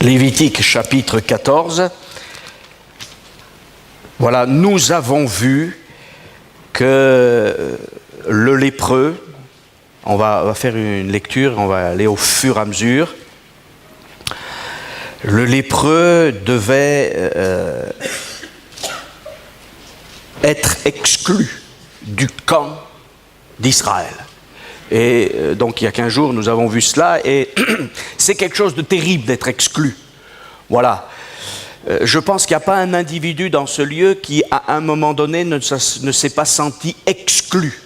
Lévitique chapitre 14. Voilà, nous avons vu que le lépreux, on va faire une lecture, on va aller au fur et à mesure. Le lépreux devait être exclu du camp d'Israël. Et donc il y a 15 jours, nous avons vu cela, et c'est quelque chose de terrible d'être exclu. Voilà. Je pense qu'il n'y a pas un individu dans ce lieu qui, à un moment donné, ne s'est pas senti exclu.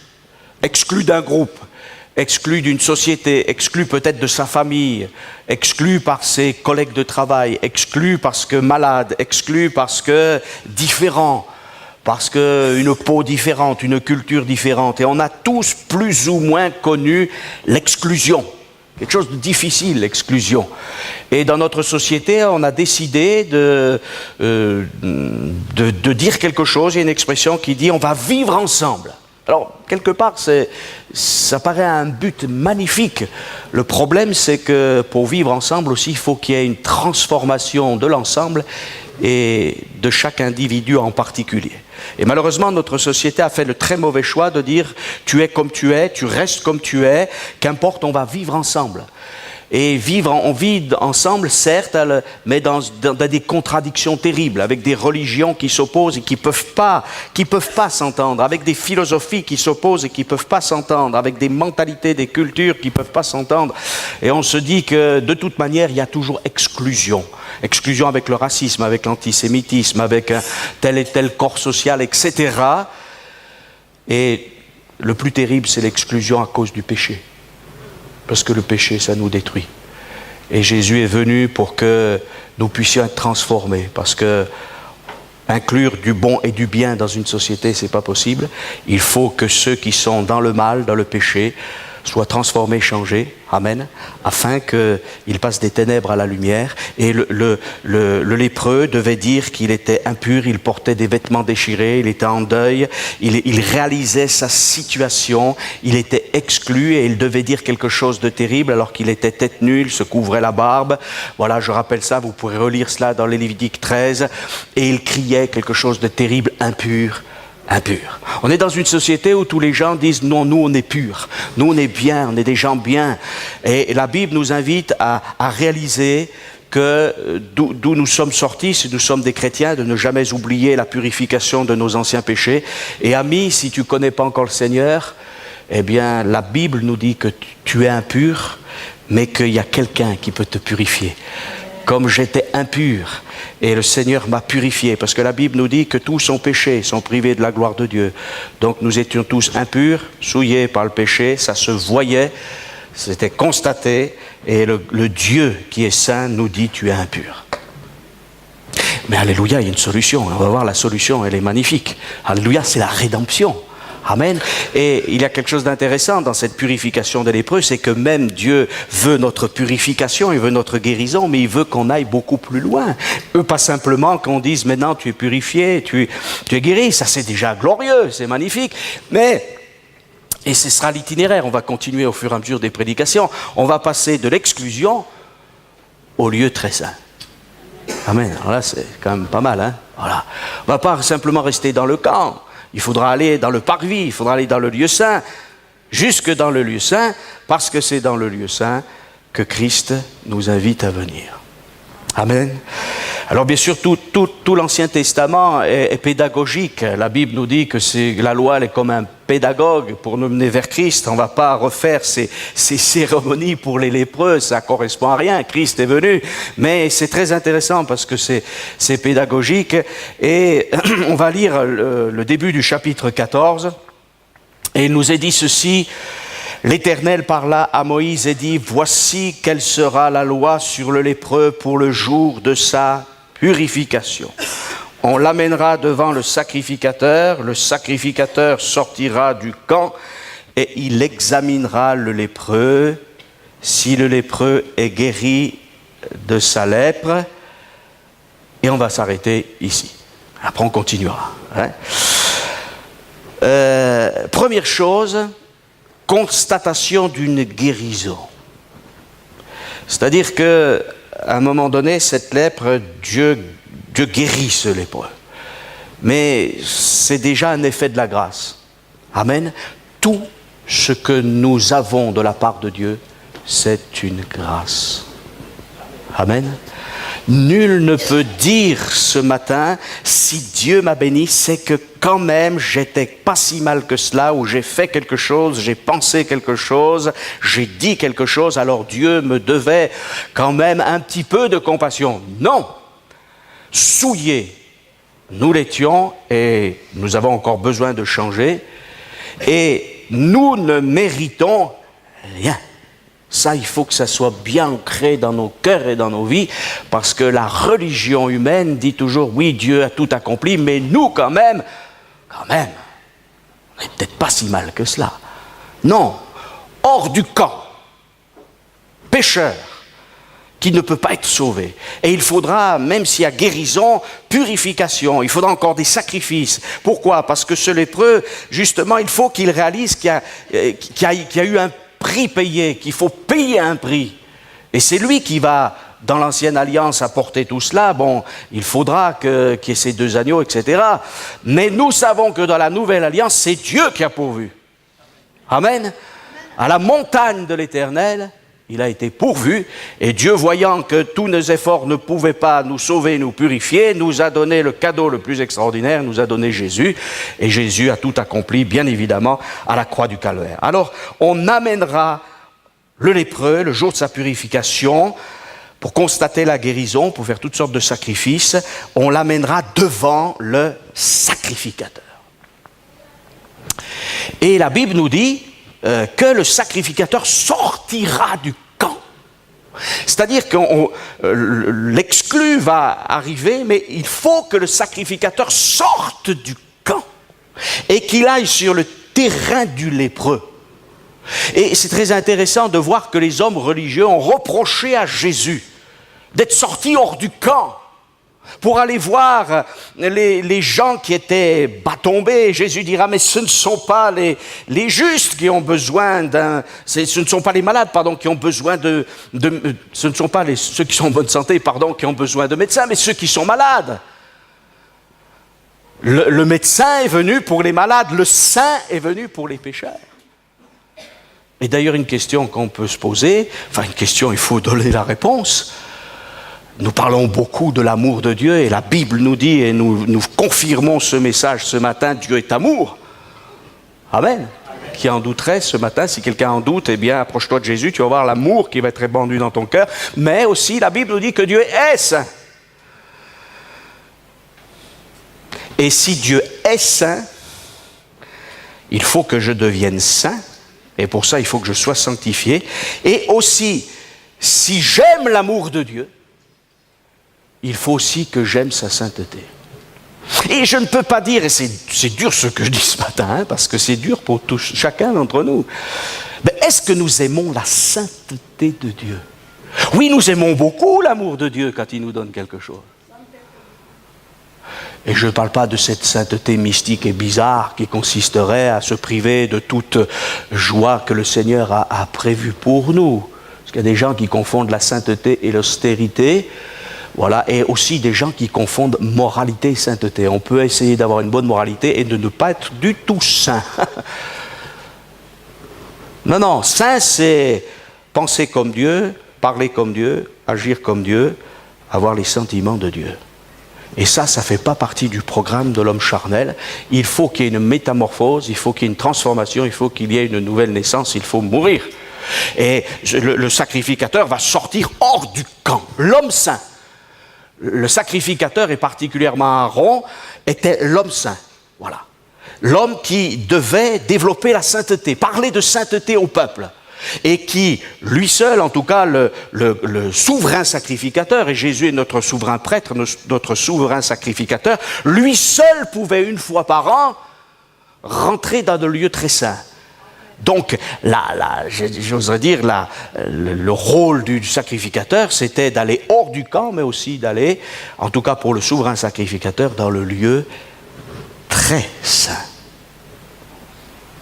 Exclu d'un groupe, exclu d'une société, exclu peut-être de sa famille, exclu par ses collègues de travail, exclu parce que malade, exclu parce que différent. Parce qu'une peau différente, une culture différente. Et on a tous plus ou moins connu l'exclusion. Quelque chose de difficile, l'exclusion. Et dans notre société, on a décidé de dire quelque chose. Il y a une expression qui dit « on va vivre ensemble ». Alors, quelque part, ça paraît un but magnifique. Le problème, c'est que pour vivre ensemble aussi, il faut qu'il y ait une transformation de l'ensemble et de chaque individu en particulier. Et malheureusement, notre société a fait le très mauvais choix de dire « tu es comme tu es, tu restes comme tu es, qu'importe, on va vivre ensemble ». Et on vit ensemble, certes, mais dans des contradictions terribles, avec des religions qui s'opposent et qui peuvent pas s'entendre, avec des philosophies qui s'opposent et qui peuvent pas s'entendre, avec des mentalités, des cultures qui peuvent pas s'entendre. Et on se dit que, de toute manière, il y a toujours exclusion. Exclusion avec le racisme, avec l'antisémitisme, avec tel et tel corps social, etc. Et le plus terrible, c'est l'exclusion à cause du péché. Parce que le péché, ça nous détruit. Et Jésus est venu pour que nous puissions être transformés. Parce que inclure du bon et du bien dans une société, c'est pas possible. Il faut que ceux qui sont dans le mal, dans le péché, soient transformés, changés, amen, afin qu'ils passent des ténèbres à la lumière. Et le lépreux devait dire qu'il était impur, il portait des vêtements déchirés, il était en deuil, il réalisait sa situation, il était exclu et il devait dire quelque chose de terrible alors qu'il était tête nue, il se couvrait la barbe. Voilà, je rappelle ça, vous pourrez relire cela dans les Lévitique 13. Et il criait quelque chose de terrible, impur. Impur. On est dans une société où tous les gens disent non, nous on est purs, nous on est bien, on est des gens bien. Et la Bible nous invite à réaliser que d'où nous sommes sortis, si nous sommes des chrétiens, de ne jamais oublier la purification de nos anciens péchés. Et ami, si tu ne connais pas encore le Seigneur, eh bien la Bible nous dit que tu es impur, mais qu'il y a quelqu'un qui peut te purifier. Comme j'étais impur, et le Seigneur m'a purifié, parce que la Bible nous dit que tous ont péché, sont privés de la gloire de Dieu. Donc nous étions tous impurs, souillés par le péché, ça se voyait, c'était constaté, et le Dieu qui est saint nous dit « tu es impur ». Mais alléluia, il y a une solution, on va voir la solution, elle est magnifique. Alléluia, c'est la rédemption. Amen. Et il y a quelque chose d'intéressant dans cette purification des lépreux, c'est que même Dieu veut notre purification, il veut notre guérison, mais il veut qu'on aille beaucoup plus loin. Pas simplement qu'on dise maintenant tu es purifié, tu es guéri, ça c'est déjà glorieux, c'est magnifique, mais, et ce sera l'itinéraire, on va continuer au fur et à mesure des prédications, on va passer de l'exclusion au lieu très saint. Amen. Alors là c'est quand même pas mal, hein. Voilà. On ne va pas simplement rester dans le camp. Il faudra aller dans le parvis, il faudra aller dans le lieu saint, jusque dans le lieu saint, parce que c'est dans le lieu saint que Christ nous invite à venir. Amen. Alors bien sûr, tout l'Ancien Testament est pédagogique. La Bible nous dit que la loi elle est comme un pédagogue pour nous mener vers Christ. On ne va pas refaire ces cérémonies pour les lépreux, ça ne correspond à rien. Christ est venu. Mais c'est très intéressant parce que c'est pédagogique. Et on va lire le début du chapitre 14. Et il nous est dit ceci. L'Éternel parla à Moïse et dit « Voici quelle sera la loi sur le lépreux pour le jour de sa purification. On l'amènera devant le sacrificateur sortira du camp et il examinera le lépreux. Si le lépreux est guéri de sa lèpre, et on va s'arrêter ici. Après on continuera. Hein. Première chose, constatation d'une guérison. C'est-à-dire que à un moment donné, cette lèpre, Dieu guérit ce lépreux. Mais c'est déjà un effet de la grâce. Amen. Tout ce que nous avons de la part de Dieu, c'est une grâce. Amen. Nul ne peut dire ce matin, si Dieu m'a béni, c'est que quand même j'étais pas si mal que cela, ou j'ai fait quelque chose, j'ai pensé quelque chose, j'ai dit quelque chose, alors Dieu me devait quand même un petit peu de compassion. Non! Souillés, nous l'étions, et nous avons encore besoin de changer, et nous ne méritons rien. Ça, il faut que ça soit bien ancré dans nos cœurs et dans nos vies, parce que la religion humaine dit toujours, oui, Dieu a tout accompli, mais nous, quand même, on n'est peut-être pas si mal que cela. Non, hors du camp, pécheur, qui ne peut pas être sauvé. Et il faudra, même s'il y a guérison, purification, il faudra encore des sacrifices. Pourquoi? Parce que ce lépreux, justement, il faut qu'il réalise qu'il y a eu un prix payé, qu'il faut payer un prix. Et c'est lui qui va, dans l'ancienne alliance, apporter tout cela. Bon, il faudra qu'il y ait ces 2 agneaux, etc. Mais nous savons que dans la nouvelle alliance, c'est Dieu qui a pourvu. Amen. À la montagne de l'Éternel, il a été pourvu, et Dieu, voyant que tous nos efforts ne pouvaient pas nous sauver, nous purifier, nous a donné le cadeau le plus extraordinaire, nous a donné Jésus, et Jésus a tout accompli, bien évidemment, à la croix du Calvaire. Alors, on amènera le lépreux, le jour de sa purification, pour constater la guérison, pour faire toutes sortes de sacrifices, on l'amènera devant le sacrificateur. Et la Bible nous dit que le sacrificateur sortira du camp. C'est-à-dire que l'exclu va arriver, mais il faut que le sacrificateur sorte du camp et qu'il aille sur le terrain du lépreux. Et c'est très intéressant de voir que les hommes religieux ont reproché à Jésus d'être sorti hors du camp pour aller voir les gens qui étaient bas tombés. Jésus dira, mais ce ne sont pas les justes qui ont besoin ce ne sont pas les malades, qui ont besoin ce ne sont pas ceux qui sont en bonne santé, qui ont besoin de médecins, mais ceux qui sont malades. Le médecin est venu pour les malades, le saint est venu pour les pécheurs. Et d'ailleurs, une question qu'on peut se poser, une question, il faut donner la réponse. Nous parlons beaucoup de l'amour de Dieu, et la Bible nous dit, et nous confirmons ce message ce matin, Dieu est amour. Amen. Qui en douterait ce matin, si quelqu'un en doute, approche-toi de Jésus, tu vas voir l'amour qui va être répandu dans ton cœur. Mais aussi, la Bible nous dit que Dieu est saint. Et si Dieu est saint, il faut que je devienne saint, et pour ça, il faut que je sois sanctifié. Et aussi, si j'aime l'amour de Dieu, il faut aussi que j'aime sa sainteté. Et je ne peux pas dire, et c'est dur ce que je dis ce matin, parce que c'est dur pour chacun d'entre nous, mais est-ce que nous aimons la sainteté de Dieu? Oui, nous aimons beaucoup l'amour de Dieu quand il nous donne quelque chose. Et je ne parle pas de cette sainteté mystique et bizarre qui consisterait à se priver de toute joie que le Seigneur a prévue pour nous. Parce qu'il y a des gens qui confondent la sainteté et l'austérité. Voilà, et aussi des gens qui confondent moralité et sainteté. On peut essayer d'avoir une bonne moralité et de ne pas être du tout saint. Non, saint, c'est penser comme Dieu, parler comme Dieu, agir comme Dieu, avoir les sentiments de Dieu. Et ça ne fait pas partie du programme de l'homme charnel. Il faut qu'il y ait une métamorphose, il faut qu'il y ait une transformation, il faut qu'il y ait une nouvelle naissance, il faut mourir. Et le sacrificateur va sortir hors du camp, l'homme saint. Le sacrificateur, et particulièrement Aaron, était l'homme saint. Voilà. L'homme qui devait développer la sainteté, parler de sainteté au peuple. Et qui, lui seul, en tout cas, le souverain sacrificateur, et Jésus est notre souverain prêtre, notre souverain sacrificateur, lui seul pouvait, une fois par an, rentrer dans le lieu très saint. Donc, j'oserais dire, le rôle du sacrificateur, c'était d'aller hors du camp, mais aussi d'aller, en tout cas pour le souverain sacrificateur, dans le lieu très saint.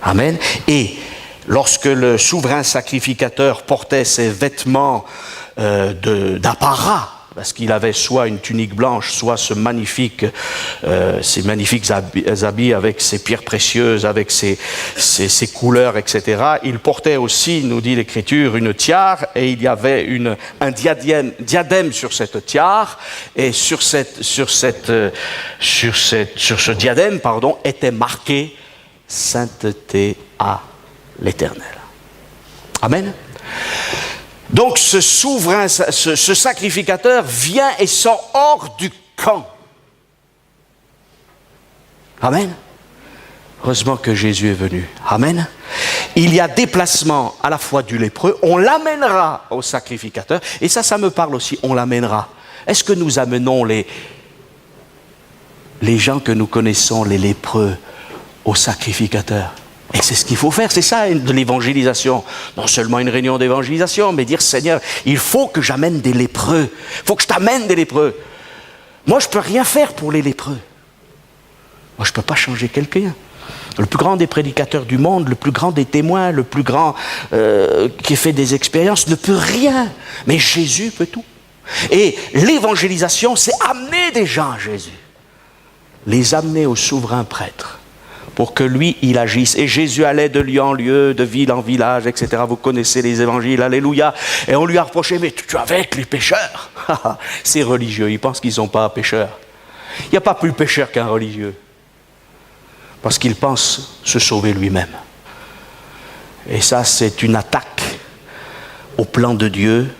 Amen. Et lorsque le souverain sacrificateur portait ses vêtements d'apparat. Parce qu'il avait soit une tunique blanche, soit ces magnifiques habits avec ses pierres précieuses, avec ses couleurs, etc. Il portait aussi, nous dit l'Écriture, une tiare, et il y avait un diadème sur cette tiare, et sur ce diadème, était marqué sainteté à l'Éternel. Amen. Donc ce souverain, ce sacrificateur vient et sort hors du camp. Amen. Heureusement que Jésus est venu. Amen. Il y a déplacement à la fois du lépreux, on l'amènera au sacrificateur, et ça me parle aussi, on l'amènera. Est-ce que nous amenons les gens que nous connaissons, les lépreux, au sacrificateur? Et c'est ce qu'il faut faire, c'est ça de l'évangélisation. Non seulement une réunion d'évangélisation, mais dire, Seigneur, il faut que j'amène des lépreux. Il faut que je t'amène des lépreux. Moi, je ne peux rien faire pour les lépreux. Moi, je ne peux pas changer quelqu'un. Le plus grand des prédicateurs du monde, le plus grand des témoins, le plus grand qui fait des expériences, ne peut rien. Mais Jésus peut tout. Et l'évangélisation, c'est amener des gens à Jésus. Les amener au souverain prêtre. Pour que lui, il agisse. Et Jésus allait de lieu en lieu, de ville en village, etc. Vous connaissez les évangiles, alléluia. Et on lui a reproché, mais tu es avec les pécheurs. Ces religieux, ils pensent qu'ils ne sont pas pécheurs. Il n'y a pas plus pécheur qu'un religieux. Parce qu'il pense se sauver lui-même. Et ça, c'est une attaque au plan de Dieu.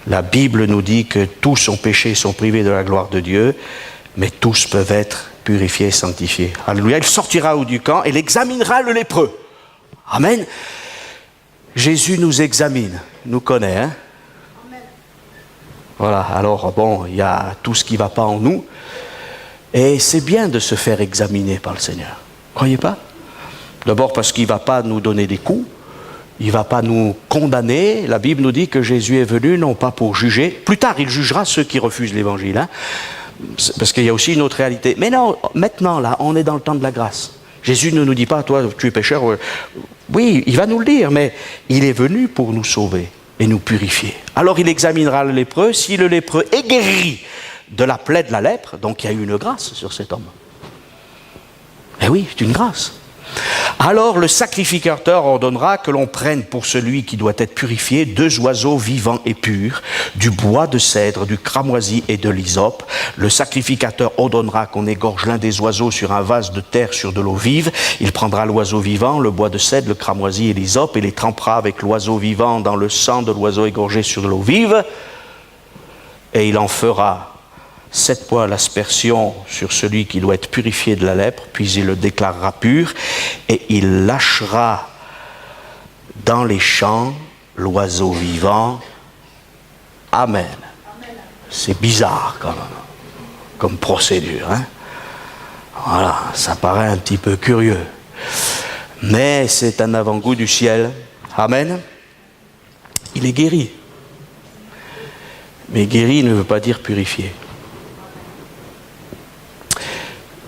La Bible nous dit que tous ont péché, sont privés de la gloire de Dieu, mais tous peuvent être purifié, sanctifié. Alléluia. Il sortira du camp et il examinera le lépreux. Amen. Jésus nous examine, nous connaît. Hein? Amen. Voilà, alors bon, il y a tout ce qui ne va pas en nous. Et c'est bien de se faire examiner par le Seigneur. Croyez pas? D'abord parce qu'il ne va pas nous donner des coups. Il ne va pas nous condamner. La Bible nous dit que Jésus est venu non pas pour juger. Plus tard, il jugera ceux qui refusent l'évangile. Hein? Parce qu'il y a aussi une autre réalité. Mais non, maintenant, là, on est dans le temps de la grâce. Jésus ne nous dit pas, toi, tu es pécheur. Oui, il va nous le dire, mais il est venu pour nous sauver et nous purifier. Alors, il examinera le lépreux. Si le lépreux est guéri de la plaie de la lèpre, donc il y a eu une grâce sur cet homme. Eh oui, c'est une grâce. Alors le sacrificateur ordonnera que l'on prenne pour celui qui doit être purifié 2 oiseaux vivants et purs, du bois de cèdre, du cramoisi et de l'hysope. Le sacrificateur ordonnera qu'on égorge l'un des oiseaux sur un vase de terre sur de l'eau vive. Il prendra l'oiseau vivant, le bois de cèdre, le cramoisi et l'hysope et les trempera avec l'oiseau vivant dans le sang de l'oiseau égorgé sur de l'eau vive. Et il en fera 7 fois l'aspersion sur celui qui doit être purifié de la lèpre, puis il le déclarera pur, et il lâchera dans les champs l'oiseau vivant. Amen. C'est bizarre quand même, comme procédure. Hein? Voilà, ça paraît un petit peu curieux. Mais c'est un avant-goût du ciel. Amen. Il est guéri. Mais guéri ne veut pas dire purifié.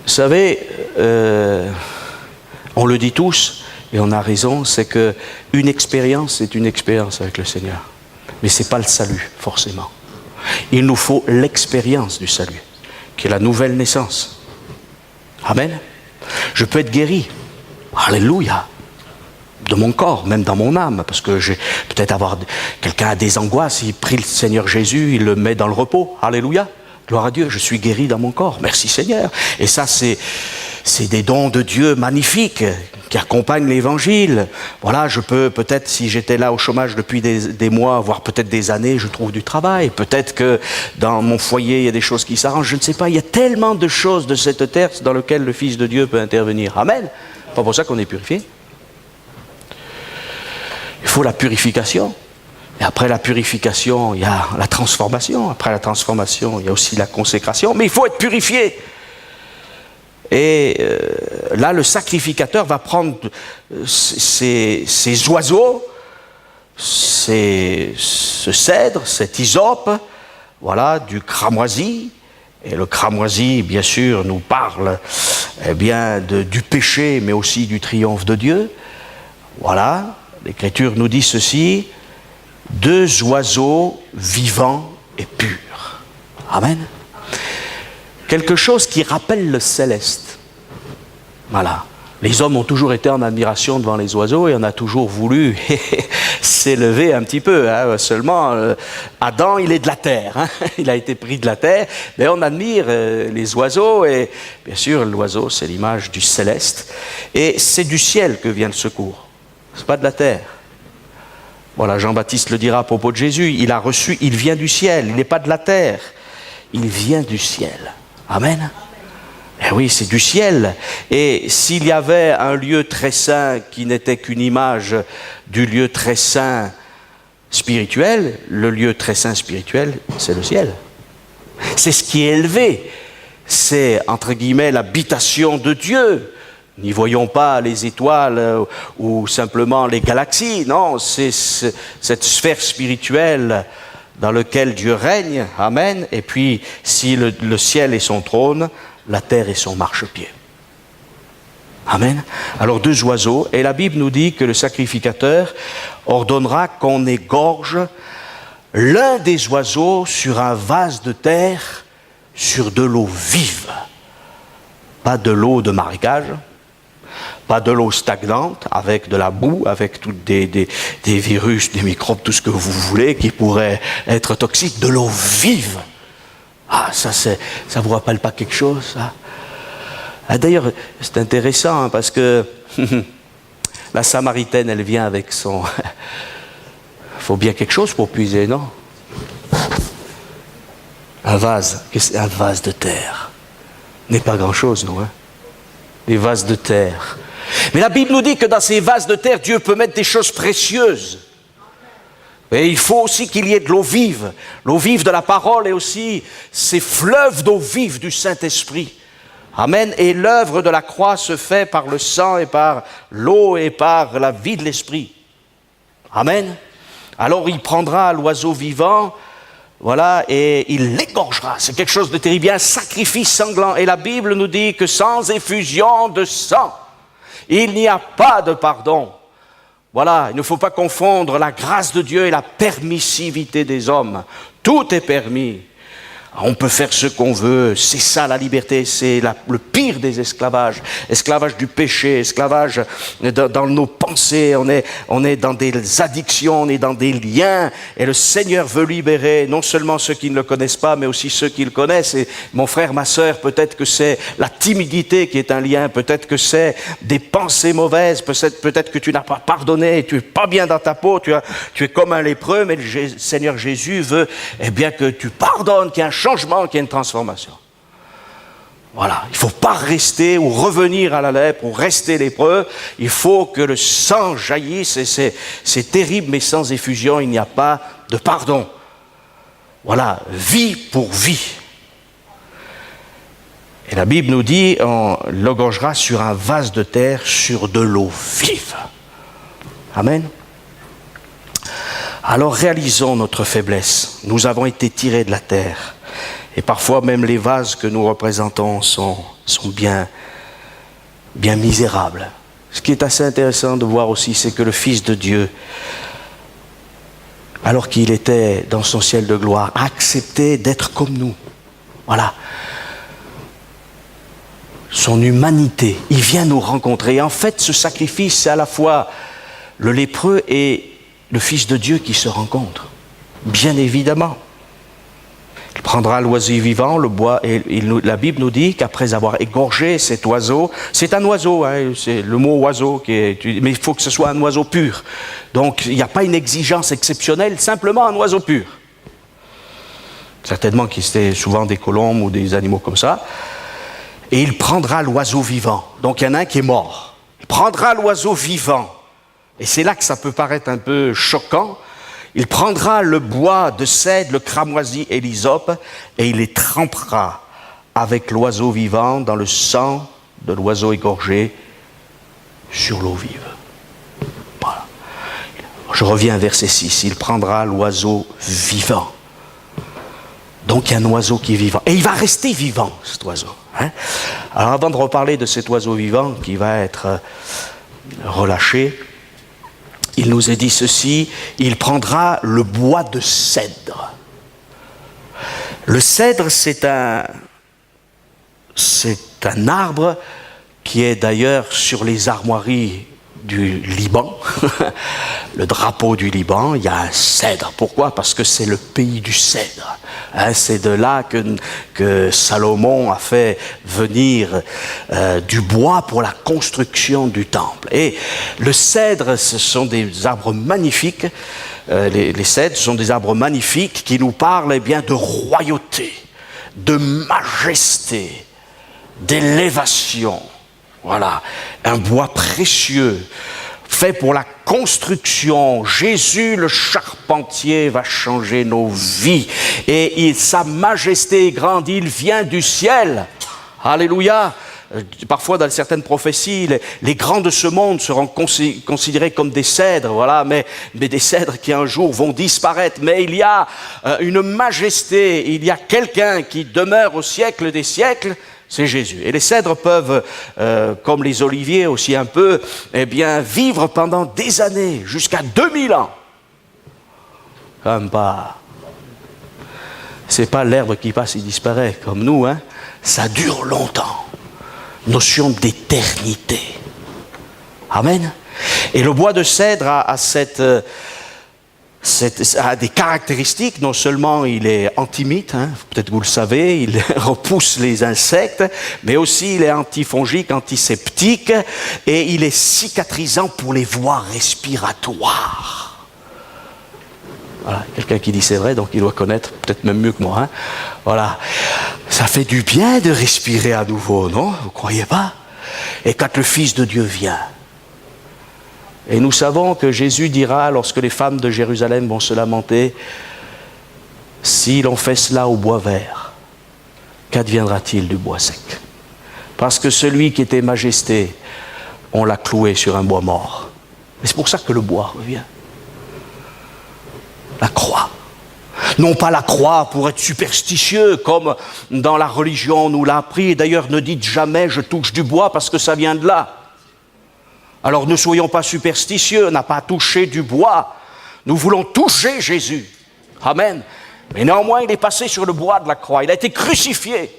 Vous savez, on le dit tous, et on a raison, c'est qu'une expérience, c'est une expérience avec le Seigneur. Mais ce n'est pas le salut, forcément. Il nous faut l'expérience du salut, qui est la nouvelle naissance. Amen. Je peux être guéri. Alléluia. De mon corps, même dans mon âme, parce que peut-être quelqu'un a des angoisses, il prie le Seigneur Jésus, il le met dans le repos. Alléluia. Gloire à Dieu, je suis guéri dans mon corps. Merci Seigneur. Et ça, c'est des dons de Dieu magnifiques qui accompagnent l'évangile. Voilà, je peux peut-être, si j'étais là au chômage depuis des mois, voire peut-être des années, je trouve du travail. Peut-être que dans mon foyer, il y a des choses qui s'arrangent. Je ne sais pas. Il y a tellement de choses de cette terre dans lesquelles le Fils de Dieu peut intervenir. Amen. C'est pas pour ça qu'on est purifié. Il faut la purification. Et après la purification, il y a la transformation. Après la transformation, il y a aussi la consécration. Mais il faut être purifié. Et là, le sacrificateur va prendre ces oiseaux, ce cèdre, cet hysope, voilà, du cramoisi. Et le cramoisi, bien sûr, nous parle du péché, mais aussi du triomphe de Dieu. Voilà, l'Écriture nous dit ceci. deux oiseaux vivants et purs. Amen. Quelque chose qui rappelle le céleste. Voilà. Les hommes ont toujours été en admiration devant les oiseaux et on a toujours voulu s'élever un petit peu. Hein. Seulement, Adam, il est de la terre. Hein. Il a été pris de la terre. Mais on admire les oiseaux et bien sûr, l'oiseau, c'est l'image du céleste. Et c'est du ciel que vient le secours. C'est pas de la terre. Voilà, Jean-Baptiste le dira à propos de Jésus. Il vient du ciel. Il n'est pas de la terre. Il vient du ciel. Amen. Eh oui, c'est du ciel. Et s'il y avait un lieu très saint qui n'était qu'une image du lieu très saint spirituel, le lieu très saint spirituel, c'est le ciel. C'est ce qui est élevé. C'est, entre guillemets, l'habitation de Dieu. N'y voyons pas les étoiles ou simplement les galaxies. Non, c'est cette sphère spirituelle dans laquelle Dieu règne. Amen. Et puis, si le ciel est son trône, la terre est son marchepied. Amen. Alors deux oiseaux, et la Bible nous dit que le sacrificateur ordonnera qu'on égorge l'un des oiseaux sur un vase de terre, sur de l'eau vive. Pas de l'eau de marécage, pas de l'eau stagnante, avec de la boue, avec toutes des virus, des microbes, tout ce que vous voulez, qui pourraient être toxiques, de l'eau vive. Ah, ça vous rappelle pas quelque chose, ça? Ah, d'ailleurs, c'est intéressant, hein, parce que la Samaritaine, elle vient avec son... Il faut bien quelque chose pour puiser, non? Un vase de terre. N'est pas grand-chose, non, hein? Des vases de terre. Mais la Bible nous dit que dans ces vases de terre, Dieu peut mettre des choses précieuses. Et il faut aussi qu'il y ait de l'eau vive de la parole et aussi ces fleuves d'eau vive du Saint-Esprit. Amen. Et l'œuvre de la croix se fait par le sang et par l'eau et par la vie de l'Esprit. Amen. Alors il prendra l'oiseau vivant, voilà, et il l'égorgera. C'est quelque chose de terrible, un sacrifice sanglant. Et la Bible nous dit que sans effusion de sang, il n'y a pas de pardon. Voilà, il ne faut pas confondre la grâce de Dieu et la permissivité des hommes. Tout est permis. On peut faire ce qu'on veut, c'est ça la liberté, c'est le pire des esclavages. Esclavage du péché, esclavage dans nos pensées, on est dans des addictions, on est dans des liens. Et le Seigneur veut libérer non seulement ceux qui ne le connaissent pas, mais aussi ceux qui le connaissent. Et mon frère, ma sœur, peut-être que c'est la timidité qui est un lien, peut-être que c'est des pensées mauvaises, peut-être que tu n'as pas pardonné, tu es pas bien dans ta peau, tu es comme un lépreux, mais le Seigneur Jésus veut eh bien que tu pardonnes, qu'il y ait un changement, qu'il y ait une transformation. Voilà, il ne faut pas rester ou revenir à la lèpre ou rester lépreux, il faut que le sang jaillisse, et c'est terrible, mais sans effusion, il n'y a pas de pardon. Voilà, vie pour vie. Et la Bible nous dit, on l'égorgera sur un vase de terre, sur de l'eau vive. Amen. Alors réalisons notre faiblesse. Nous avons été tirés de la terre. Et parfois même les vases que nous représentons sont bien misérables. Ce qui est assez intéressant de voir aussi, c'est que le Fils de Dieu, alors qu'il était dans son ciel de gloire, a accepté d'être comme nous. Voilà. Son humanité, il vient nous rencontrer. Et en fait, ce sacrifice, c'est à la fois le lépreux et le Fils de Dieu qui se rencontrent. Bien évidemment. Il prendra l'oiseau vivant, le bois, et la Bible nous dit qu'après avoir égorgé cet oiseau, c'est un oiseau, hein, c'est le mot oiseau, mais il faut que ce soit un oiseau pur. Donc il n'y a pas une exigence exceptionnelle, simplement un oiseau pur. Certainement qu'il c'était souvent des colombes ou des animaux comme ça. Et il prendra l'oiseau vivant. Donc il y en a un qui est mort. Il prendra l'oiseau vivant. Et c'est là que ça peut paraître un peu choquant. Il prendra le bois de cèdre, le cramoisi et l'hysope, et il les trempera avec l'oiseau vivant dans le sang de l'oiseau égorgé sur l'eau vive. Voilà. Je reviens à verset 6. Il prendra l'oiseau vivant. Donc il y a un oiseau qui est vivant. Et il va rester vivant, cet oiseau. Hein? Alors avant de reparler de cet oiseau vivant qui va être relâché, il nous est dit ceci, il prendra le bois de cèdre. Le cèdre, c'est un arbre qui est d'ailleurs sur les armoiries du Liban, le drapeau du Liban, il y a un cèdre. Pourquoi? Parce que c'est le pays du cèdre. C'est de là que Salomon a fait venir du bois pour la construction du temple. Et le cèdre, ce sont des arbres magnifiques. Les cèdres sont des arbres magnifiques qui nous parlent de royauté, de majesté, d'élévation. Voilà, un bois précieux, fait pour la construction. Jésus, le charpentier, va changer nos vies. Et sa majesté est grande, il vient du ciel. Alléluia. Parfois, dans certaines prophéties, les grands de ce monde seront considérés comme des cèdres, voilà, mais des cèdres qui un jour vont disparaître. Mais il y a une majesté, il y a quelqu'un qui demeure au siècle des siècles, c'est Jésus. Et les cèdres peuvent, comme les oliviers aussi un peu, vivre pendant des années, jusqu'à 2000 ans. Comme pas. C'est pas l'herbe qui passe et disparaît, comme nous, hein. Ça dure longtemps. Notion d'éternité. Amen. Et le bois de cèdre a des caractéristiques. Non seulement il est antimite, hein, peut-être vous le savez, il repousse les insectes, mais aussi il est antifongique, antiseptique, et il est cicatrisant pour les voies respiratoires. Voilà, quelqu'un qui dit c'est vrai, donc il doit connaître peut-être même mieux que moi. Hein. Voilà, ça fait du bien de respirer à nouveau, non? Vous croyez pas? Et quand le Fils de Dieu vient, et nous savons que Jésus dira, lorsque les femmes de Jérusalem vont se lamenter, si l'on fait cela au bois vert, qu'adviendra-t-il du bois sec? Parce que celui qui était majesté, on l'a cloué sur un bois mort. Et c'est pour ça que le bois revient. La croix. Non pas la croix pour être superstitieux, comme dans la religion on nous l'a appris. D'ailleurs, ne dites jamais je touche du bois parce que ça vient de là. Alors ne soyons pas superstitieux, on n'a pas touché du bois. Nous voulons toucher Jésus. Amen. Mais néanmoins, il est passé sur le bois de la croix. Il a été crucifié.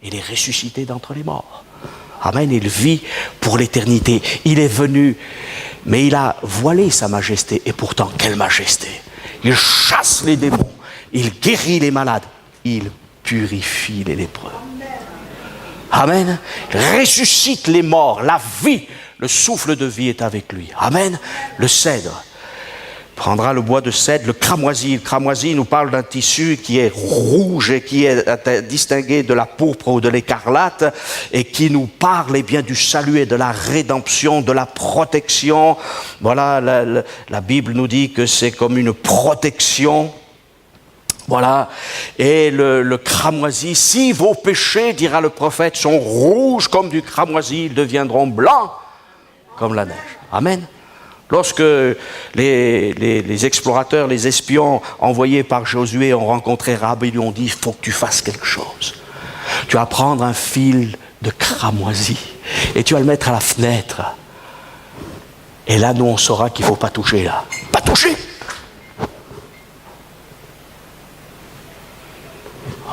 Il est ressuscité d'entre les morts. Amen. Il vit pour l'éternité. Il est venu, mais il a voilé sa majesté. Et pourtant, quelle majesté! Il chasse les démons. Il guérit les malades. Il purifie les lépreux. Amen. Il ressuscite les morts. La vie, le souffle de vie est avec lui. Amen. Le cèdre prendra le bois de cèdre, le cramoisi. Le cramoisi nous parle d'un tissu qui est rouge et qui est distingué de la pourpre ou de l'écarlate et qui nous parle du salut et de la rédemption, de la protection. Voilà, la Bible nous dit que c'est comme une protection. Voilà, et le cramoisi, si vos péchés, dira le prophète, sont rouges comme du cramoisi, ils deviendront blancs comme la neige. Amen. Lorsque les explorateurs, les espions envoyés par Josué ont rencontré Rahab, ils lui ont dit, il faut que tu fasses quelque chose. Tu vas prendre un fil de cramoisi et tu vas le mettre à la fenêtre. Et là, nous, on saura qu'il ne faut pas toucher là. Pas toucher!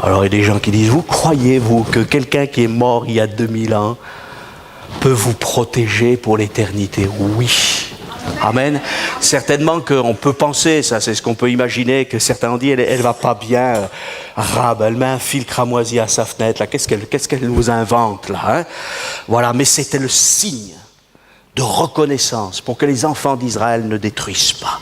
Alors il y a des gens qui disent, vous croyez-vous que quelqu'un qui est mort il y a 2000 ans peut vous protéger pour l'éternité? Oui. Amen. Certainement qu'on peut penser, ça c'est ce qu'on peut imaginer, que certains ont dit, elle va pas bien, Rahab, elle met un fil cramoisi à sa fenêtre, là, qu'est-ce qu'elle nous invente là, hein? Voilà, mais c'était le signe de reconnaissance pour que les enfants d'Israël ne détruisent pas.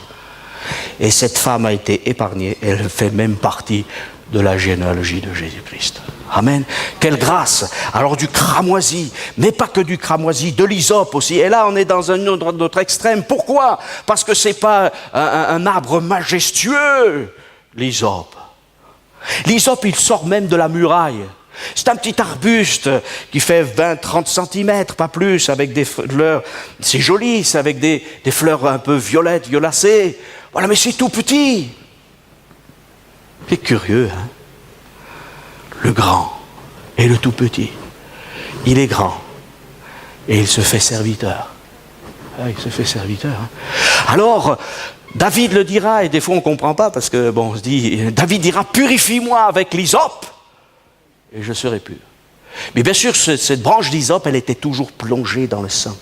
Et cette femme a été épargnée, elle fait même partie de la généalogie de Jésus-Christ. Amen. Quelle grâce. Alors du cramoisi, mais pas que du cramoisi, de l'hysope aussi. Et là, on est dans un autre extrême. Pourquoi? Parce que c'est pas un arbre majestueux, l'hysope. L'hysope, il sort même de la muraille. C'est un petit arbuste qui fait 20-30 cm, pas plus, avec des fleurs. C'est joli, c'est avec des fleurs un peu violettes, violacées. Voilà, mais c'est tout petit. C'est curieux, hein? Le grand et le tout petit. Il est grand et il se fait serviteur. Ah, il se fait serviteur. Hein. Alors, David le dira, et des fois on ne comprend pas, parce que, bon, on se dit, David dira, purifie-moi avec l'hysope, et je serai pur. Mais bien sûr, cette branche d'hysope, elle était toujours plongée dans le sang.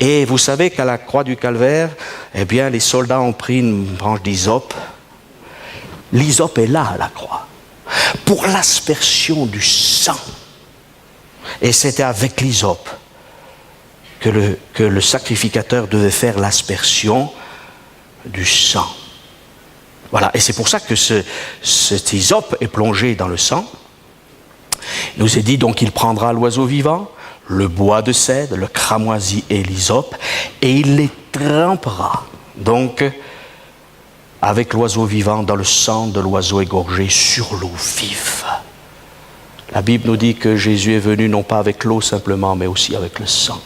Et vous savez qu'à la croix du Calvaire, eh bien, les soldats ont pris une branche d'hysope. L'hysope est là à la croix, pour l'aspersion du sang. Et c'était avec l'hysope que le sacrificateur devait faire l'aspersion du sang. Voilà, et c'est pour ça que cet hysope est plongé dans le sang. Il nous est dit donc qu'il prendra l'oiseau vivant, le bois de cèdre, le cramoisi et l'hysope, et il les trempera donc avec l'oiseau vivant dans le sang de l'oiseau égorgé sur l'eau vive. La Bible nous dit que Jésus est venu non pas avec l'eau simplement, mais aussi avec le sang.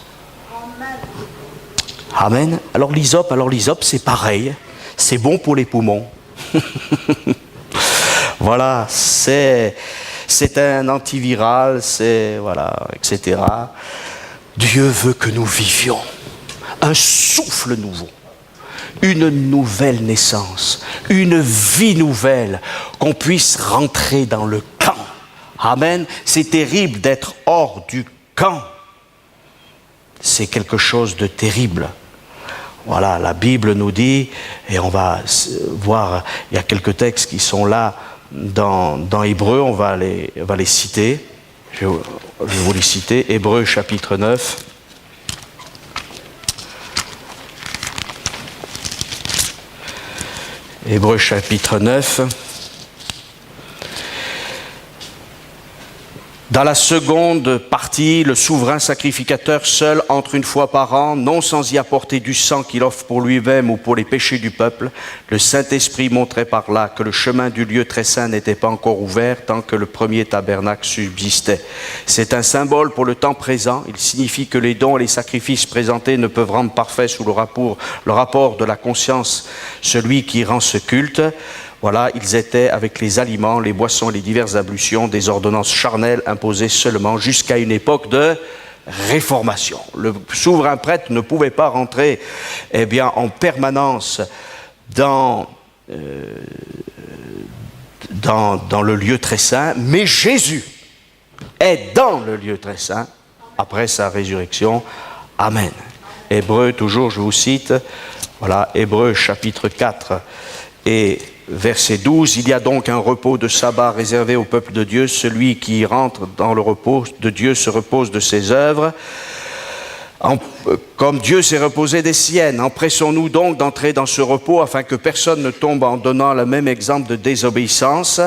Amen. Alors l'hysope, c'est pareil. C'est bon pour les poumons. Voilà, c'est un antiviral, voilà, etc. Dieu veut que nous vivions un souffle nouveau, une nouvelle naissance, une vie nouvelle, qu'on puisse rentrer dans le camp. Amen. C'est terrible d'être hors du camp. C'est quelque chose de terrible. Voilà, la Bible nous dit, et on va voir, il y a quelques textes qui sont là dans Hébreux, on va les citer. Je vais vous les citer. Hébreux chapitre 9. Hébreux chapitre 9. Dans la seconde partie, le souverain sacrificateur seul entre une fois par an, non sans y apporter du sang qu'il offre pour lui-même ou pour les péchés du peuple. Le Saint-Esprit montrait par là que le chemin du lieu très saint n'était pas encore ouvert tant que le premier tabernacle subsistait. C'est un symbole pour le temps présent. Il signifie que les dons et les sacrifices présentés ne peuvent rendre parfait sous le rapport de la conscience celui qui rend ce culte. Voilà, ils étaient avec les aliments, les boissons et les diverses ablutions, des ordonnances charnelles imposées seulement jusqu'à une époque de réformation. Le souverain prêtre ne pouvait pas rentrer en permanence dans le lieu très saint, mais Jésus est dans le lieu très saint après sa résurrection. Amen. Hébreux, toujours, je vous cite, voilà, Hébreux chapitre 4 et verset 12, il y a donc un repos de sabbat réservé au peuple de Dieu. Celui qui rentre dans le repos de Dieu se repose de ses œuvres, comme Dieu s'est reposé des siennes. Empressons-nous donc d'entrer dans ce repos afin que personne ne tombe en donnant le même exemple de désobéissance.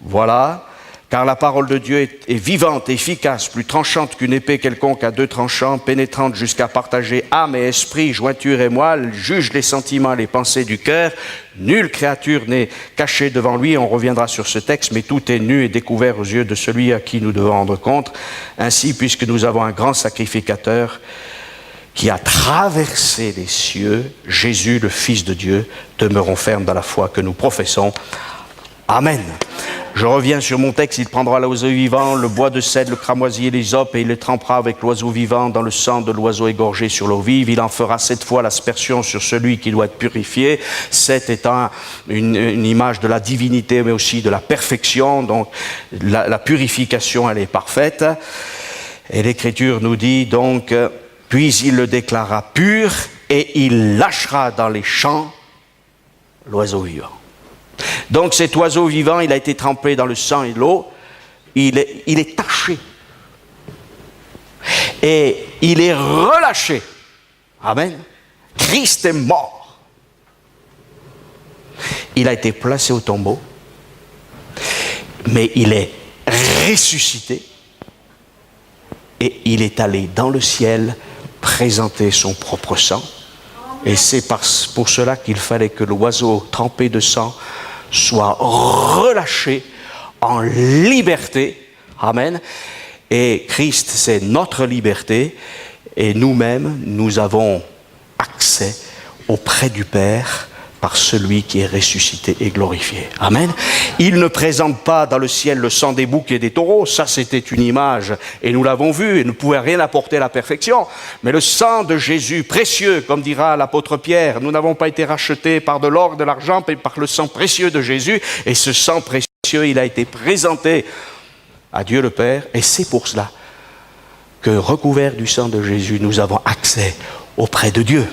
Voilà. Car la parole de Dieu est vivante, efficace, plus tranchante qu'une épée quelconque à deux tranchants, pénétrante jusqu'à partager âme et esprit, jointure et moelle, juge les sentiments et les pensées du cœur. Nulle créature n'est cachée devant lui. On reviendra sur ce texte, mais tout est nu et découvert aux yeux de celui à qui nous devons rendre compte. Ainsi, puisque nous avons un grand sacrificateur qui a traversé les cieux, Jésus, le Fils de Dieu, demeurons fermes dans la foi que nous professons. Amen. Je reviens sur mon texte, il prendra l'oiseau vivant, le bois de cèdre, le cramoisi et l'hysope, et il le trempera avec l'oiseau vivant dans le sang de l'oiseau égorgé sur l'eau vive. Il en fera 7 fois l'aspersion sur celui qui doit être purifié, 7 étant une image de la divinité, mais aussi de la perfection. Donc la purification, elle est parfaite. Et l'Écriture nous dit donc, puis il le déclara pur, et il lâchera dans les champs l'oiseau vivant. Donc cet oiseau vivant, il a été trempé dans le sang et l'eau, il est taché. Et il est relâché. Amen. Christ est mort. Il a été placé au tombeau, mais il est ressuscité et il est allé dans le ciel présenter son propre sang. Et c'est pour cela qu'il fallait que l'oiseau trempé de sang soit relâché en liberté. Amen. Et Christ, c'est notre liberté. Et nous-mêmes, nous avons accès auprès du Père par celui qui est ressuscité et glorifié. Amen. Il ne présente pas dans le ciel le sang des boucs et des taureaux, ça c'était une image, et nous l'avons vu, et ne pouvait rien apporter à la perfection, mais le sang de Jésus, précieux, comme dira l'apôtre Pierre, nous n'avons pas été rachetés par de l'or, de l'argent, mais par le sang précieux de Jésus, et ce sang précieux, il a été présenté à Dieu le Père, et c'est pour cela que, recouvert du sang de Jésus, nous avons accès auprès de Dieu.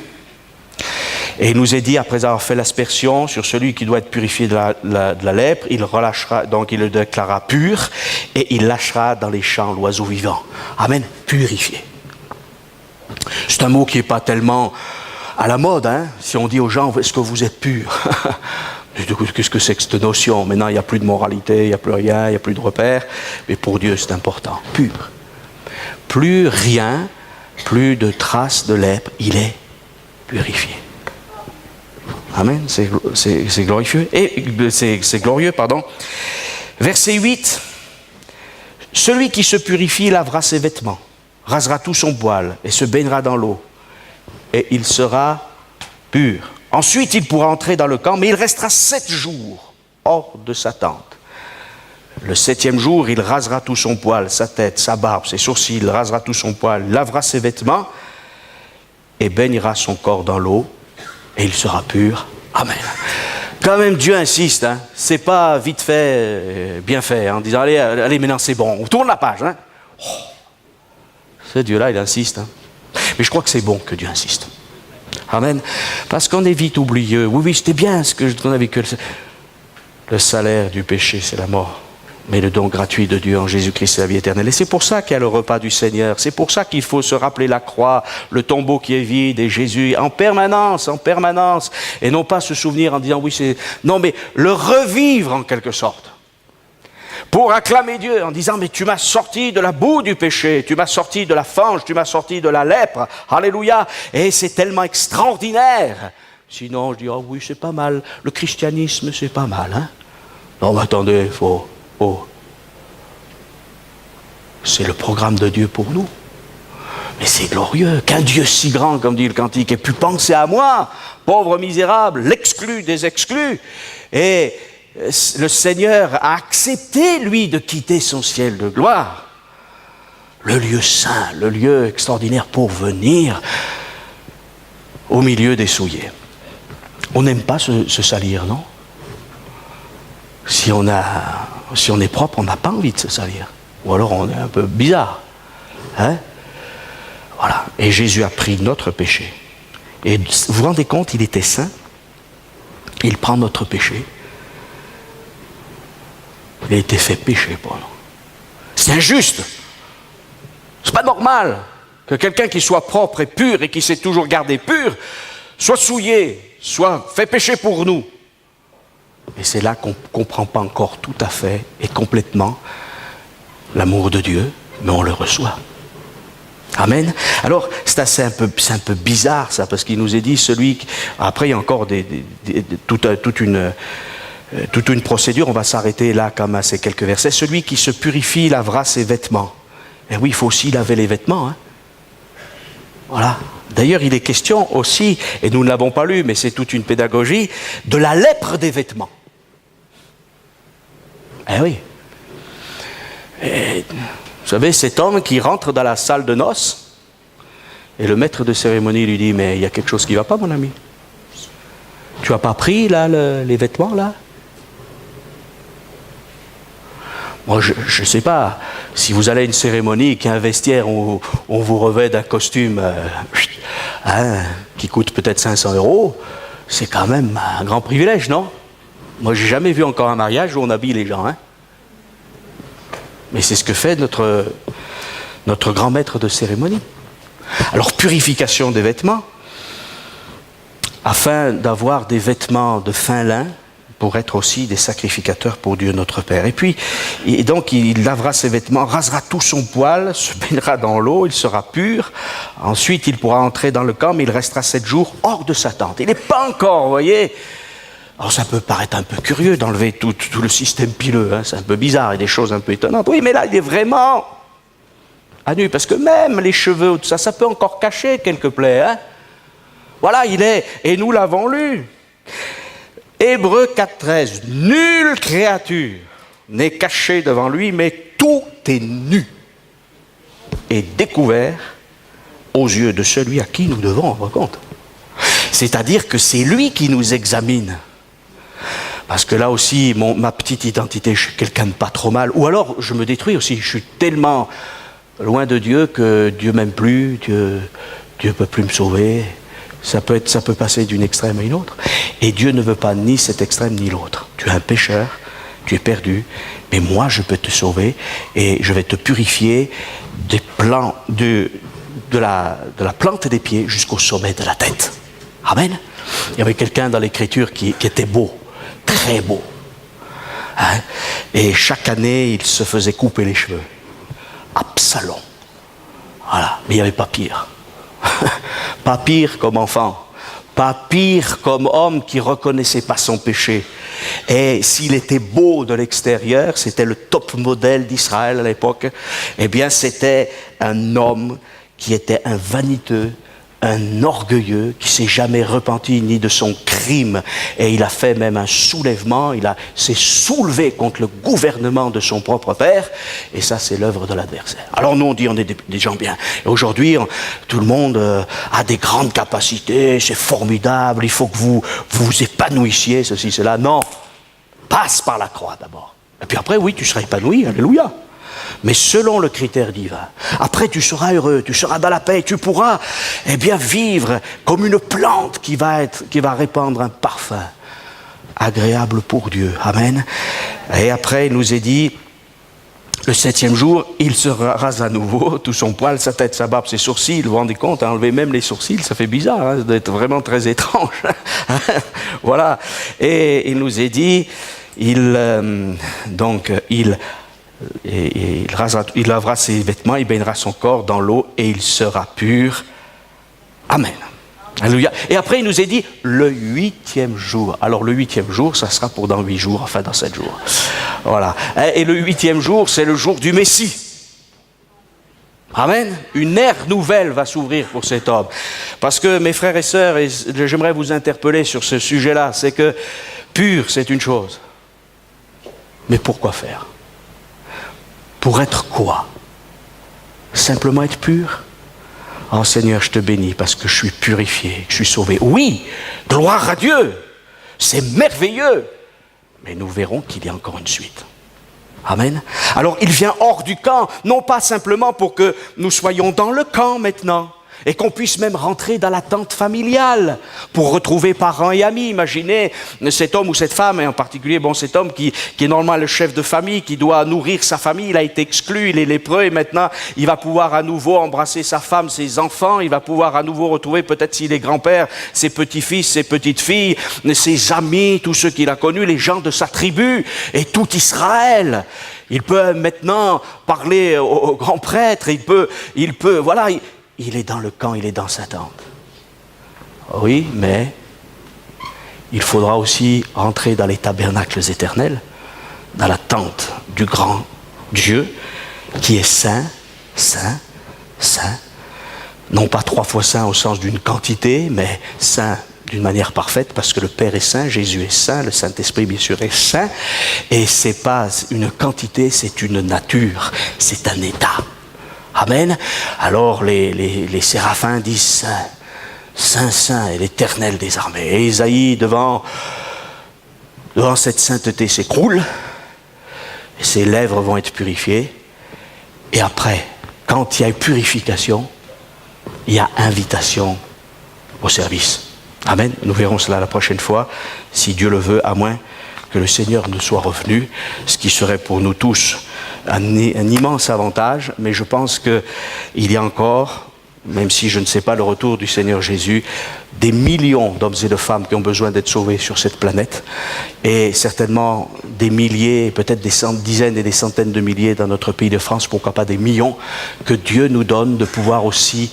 Et il nous est dit, après avoir fait l'aspersion sur celui qui doit être purifié de la lèpre, il relâchera, donc il le déclarera pur, et il lâchera dans les champs l'oiseau vivant. Amen, purifié. C'est un mot qui n'est pas tellement à la mode, hein. Si on dit aux gens, est-ce que vous êtes purs? Qu'est-ce que c'est que cette notion? Maintenant, il n'y a plus de moralité, il n'y a plus rien, il n'y a plus de repères, mais pour Dieu, c'est important, pur. Plus rien, plus de traces de lèpre, il est purifié. Amen, c'est glorieux. Et c'est glorieux, pardon. Verset 8. Celui qui se purifie lavera ses vêtements, rasera tout son poil et se baignera dans l'eau. Et il sera pur. Ensuite, il pourra entrer dans le camp, mais il restera 7 jours hors de sa tente. Le 7e jour, il rasera tout son poil, sa tête, sa barbe, ses sourcils, il rasera tout son poil, lavera ses vêtements et baignera son corps dans l'eau. Et il sera pur. Amen. Quand même, Dieu insiste. Hein. C'est pas vite fait, bien fait, hein, en disant allez, maintenant c'est bon. On tourne la page. Hein. Oh. Ce Dieu-là, il insiste. Hein. Mais je crois que c'est bon que Dieu insiste. Amen. Parce qu'on est vite oublieux. Oui, c'était bien ce qu'on a vécu. Le salaire du péché, c'est la mort. Mais le don gratuit de Dieu en Jésus-Christ, c'est la vie éternelle. Et c'est pour ça qu'il y a le repas du Seigneur. C'est pour ça qu'il faut se rappeler la croix, le tombeau qui est vide et Jésus en permanence. Et non pas se souvenir en disant oui, c'est... Non, mais le revivre en quelque sorte. Pour acclamer Dieu en disant mais tu m'as sorti de la boue du péché, tu m'as sorti de la fange, tu m'as sorti de la lèpre. Alléluia. Et c'est tellement extraordinaire. Sinon, je dis oh oui, c'est pas mal. Le christianisme, c'est pas mal. Hein? Non, mais attendez, il faut... Oh, c'est le programme de Dieu pour nous. Mais c'est glorieux qu'un Dieu si grand, comme dit le cantique, ait pu penser à moi, pauvre misérable, l'exclu des exclus. Et le Seigneur a accepté, lui, de quitter son ciel de gloire, le lieu saint, le lieu extraordinaire pour venir au milieu des souillés. On n'aime pas se salir, non? Si on est propre, on n'a pas envie de se salir. Ou alors on est un peu bizarre. Hein? Voilà. Et Jésus a pris notre péché. Et vous vous rendez compte, il était saint. Il prend notre péché. Il a été fait péché pour nous. C'est injuste. C'est pas normal que quelqu'un qui soit propre et pur et qui s'est toujours gardé pur soit souillé, soit fait péché pour nous. Et c'est là qu'on ne comprend pas encore tout à fait et complètement l'amour de Dieu, mais on le reçoit. Amen. Alors, c'est un peu bizarre ça, parce qu'il nous est dit celui qui... Après, il y a encore toute une procédure, on va s'arrêter là comme à ces quelques versets. Celui qui se purifie lavera ses vêtements. Et oui, il faut aussi laver les vêtements. Hein. Voilà. D'ailleurs, il est question aussi, et nous ne l'avons pas lu, mais c'est toute une pédagogie, de la lèpre des vêtements. Eh oui. Et, vous savez, cet homme qui rentre dans la salle de noces, et le maître de cérémonie lui dit, mais il y a quelque chose qui ne va pas, mon ami. Tu n'as pas pris là les vêtements, là? Moi, je ne sais pas, si vous allez à une cérémonie, qu'il y a un vestiaire où on vous revêt d'un costume qui coûte peut-être 500 €, c'est quand même un grand privilège, non? Moi, je n'ai jamais vu encore un mariage où on habille les gens. Hein? Mais c'est ce que fait notre grand maître de cérémonie. Alors, purification des vêtements, afin d'avoir des vêtements de fin lin, pour être aussi des sacrificateurs pour Dieu notre Père. Et puis, donc, il lavera ses vêtements, rasera tout son poil, se baignera dans l'eau, il sera pur. Ensuite, il pourra entrer dans le camp, mais il restera 7 jours hors de sa tente. Il n'est pas encore, vous voyez. Alors, ça peut paraître un peu curieux d'enlever tout le système pileux, hein. C'est un peu bizarre, il y a des choses un peu étonnantes. Oui, mais là, il est vraiment à nu, parce que même les cheveux, tout ça, ça peut encore cacher quelques plaies. Hein. Voilà, il est, et nous l'avons lu. Hébreux 4.13, nulle créature n'est cachée devant lui, mais tout est nu et découvert aux yeux de celui à qui nous devons rendre compte. C'est-à-dire que c'est lui qui nous examine. Parce que là aussi, ma petite identité, je suis quelqu'un de pas trop mal. Ou alors, je me détruis aussi. Je suis tellement loin de Dieu que Dieu m'aime plus, Dieu peut plus me sauver. Ça peut passer d'une extrême à une autre. Et Dieu ne veut pas ni cet extrême ni l'autre. Tu es un pécheur, tu es perdu, mais moi je peux te sauver et je vais te purifier de la plante des pieds jusqu'au sommet de la tête. Amen. Il y avait quelqu'un dans l'Écriture qui était beau, très beau. Hein? Et chaque année, il se faisait couper les cheveux. Absalom. Voilà. Mais il n'y avait pas pire. Pas pire comme enfant. Pas pire comme homme qui ne reconnaissait pas son péché. Et s'il était beau de l'extérieur, c'était le top modèle d'Israël à l'époque, eh bien c'était un homme qui était un vaniteux, un orgueilleux, qui ne s'est jamais repenti ni de son crime. Et il a fait même un soulèvement, s'est soulevé contre le gouvernement de son propre père. Et ça, c'est l'œuvre de l'adversaire. Alors nous, on dit, on est des gens bien. Et aujourd'hui, tout le monde a des grandes capacités, c'est formidable, il faut que vous vous épanouissiez, ceci, cela. Non, passe par la croix d'abord. Et puis après, oui, tu seras épanoui, alléluia. Mais selon le critère divin. Après, tu seras heureux, tu seras dans la paix, tu pourras, vivre comme une plante qui va répandre un parfum agréable pour Dieu. Amen. Et après, il nous est dit, le 7e jour, il se rase à nouveau, tout son poil, sa tête, sa barbe, ses sourcils. Vous vous rendez compte, enlever même les sourcils, ça fait bizarre, hein, ça doit être vraiment très étrange. Voilà. Et il nous est dit, il lavera ses vêtements, il baignera son corps dans l'eau et il sera pur. Amen. Alléluia. Et après, il nous est dit le 8e jour. Alors, le 8e jour, ça sera pour dans 8 jours, enfin dans 7 jours. Voilà. Et le 8e jour, c'est le jour du Messie. Amen. Une ère nouvelle va s'ouvrir pour cet homme. Parce que, mes frères et sœurs, et j'aimerais vous interpeller sur ce sujet-là, c'est que pur, c'est une chose. Mais pourquoi faire ? Pour être quoi ? Simplement être pur ? Oh Seigneur, je te bénis parce que je suis purifié, je suis sauvé. Oui, gloire à Dieu, c'est merveilleux. Mais nous verrons qu'il y a encore une suite. Amen. Alors il vient hors du camp, non pas simplement pour que nous soyons dans le camp maintenant, et qu'on puisse même rentrer dans la tente familiale pour retrouver parents et amis. Imaginez cet homme ou cette femme, et en particulier cet homme qui est normalement le chef de famille, qui doit nourrir sa famille. Il a été exclu, il est lépreux et maintenant il va pouvoir à nouveau embrasser sa femme, ses enfants. Il va pouvoir à nouveau retrouver, peut-être s'il est grand-père, ses petits-fils, ses petites-filles, ses amis, tous ceux qu'il a connus, les gens de sa tribu et tout Israël. Il peut maintenant parler au grand prêtre, il peut, voilà. Il est dans le camp, il est dans sa tente. Oui, mais il faudra aussi entrer dans les tabernacles éternels, dans la tente du grand Dieu, qui est saint, saint, saint. Non pas 3 fois saint au sens d'une quantité, mais saint d'une manière parfaite, parce que le Père est saint, Jésus est saint, le Saint-Esprit bien sûr est saint, et c'est pas une quantité, c'est une nature, c'est un état. Amen. Alors les séraphins disent Saint, Saint, Saint est l'Éternel des armées. Et Isaïe, devant cette sainteté, s'écroule, et ses lèvres vont être purifiées. Et après, quand il y a purification, il y a invitation au service. Amen. Nous verrons cela la prochaine fois, si Dieu le veut, à moins que le Seigneur ne soit revenu, ce qui serait pour nous tous un immense avantage, mais je pense qu'il y a encore, même si je ne sais pas le retour du Seigneur Jésus, des millions d'hommes et de femmes qui ont besoin d'être sauvés sur cette planète, et certainement des milliers, peut-être des dizaines et des centaines de milliers dans notre pays de France, pourquoi pas des millions, que Dieu nous donne de pouvoir aussi,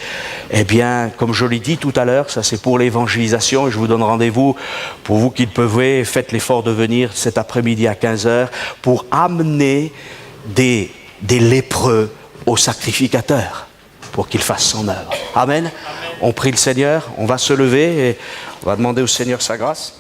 comme je l'ai dit tout à l'heure, ça c'est pour l'évangélisation, et je vous donne rendez-vous, pour vous qui le pouvez, faites l'effort de venir cet après-midi à 15h, pour amener des lépreux au sacrificateur, pour qu'il fasse son œuvre. Amen. On prie le Seigneur, on va se lever et on va demander au Seigneur sa grâce.